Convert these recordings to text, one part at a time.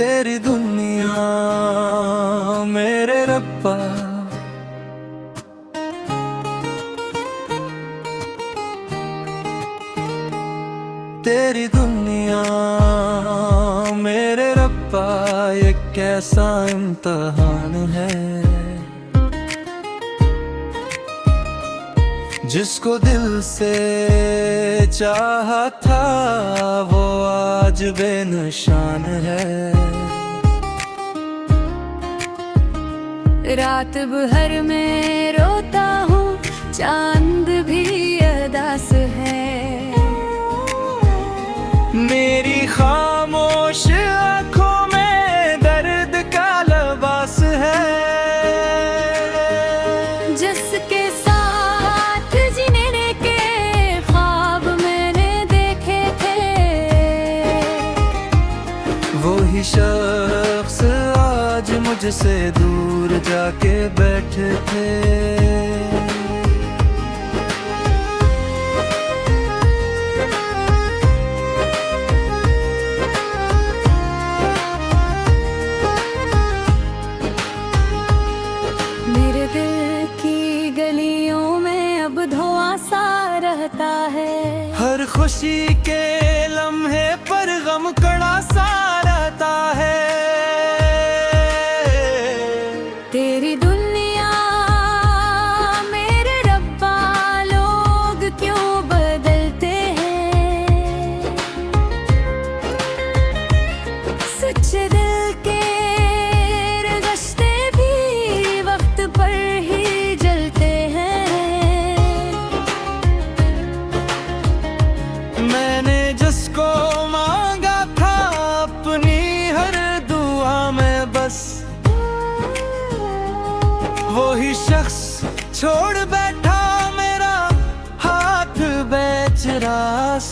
तेरी दुनिया मेरे रब्बा, तेरी दुनिया मेरे रब्बा, ये कैसा इम्तिहान है। जिसको दिल से चाहा था वो आज बेनिशान है। रात भर में रोता हूँ, चांद भी अदास है। मेरी खामोश आँखों में दर्द का लबास है। जिसके साथ जीने के ख्वाब मैंने देखे थे, वो ही शख्स आज मुझसे दूर जाके बैठे थे। मेरे दिल की गलियों में अब धुआं सा रहता है। हर खुशी के लम्हे पर गम कड़ा सा रहता है। तेरी दुनिया मेरे रब्बा, लोग क्यों बदलते हैं। सच्चे दिल के रिश्ते भी वक्त पर ही जलते हैं। मैंने जिसको मांगा था अपनी हर दुआ में, बस वो ही शख्स छोड़ बैठा मेरा हाथ बेच रास।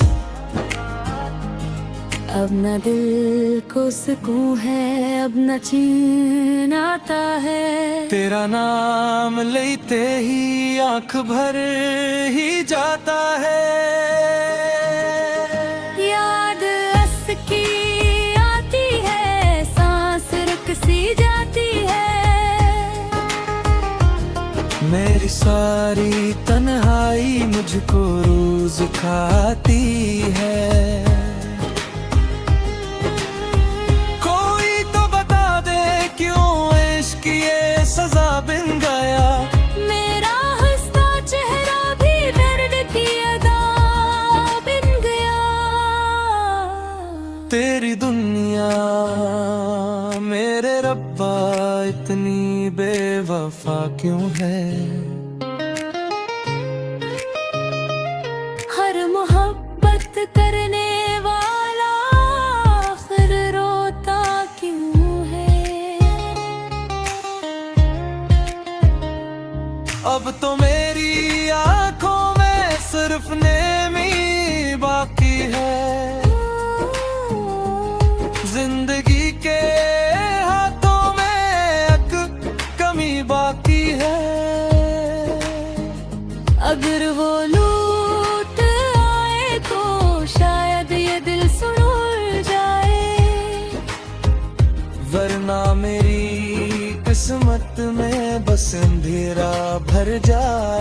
अब न दिल को सुकून है, अब न चैन आता है। तेरा नाम लेते ही आंख भर ही जाता है। याद असकी आती है, सांस रुक सी जाती है। मेरी सारी तन्हाई मुझको रोज खाती है। कोई तो बता दे क्यों इश्क ये सजा बिन गया। मेरा हंसता चेहरा भी दर्द की अदा बिन गया। तेरी दुनिया मेरे रब्बा इतनी बेवफा क्यों है। हर मोहब्बत करने वाला आखिर रोता क्यों है। अब तो मेरी आंखों में सिर्फ नेमी बाकी है। जिंदगी के हाथों में एक कमी बाकी है। अगर वो लूट आए तो शायद ये दिल सुन जाए। वरना मेरी किस्मत में बस अंधेरा भर जाए।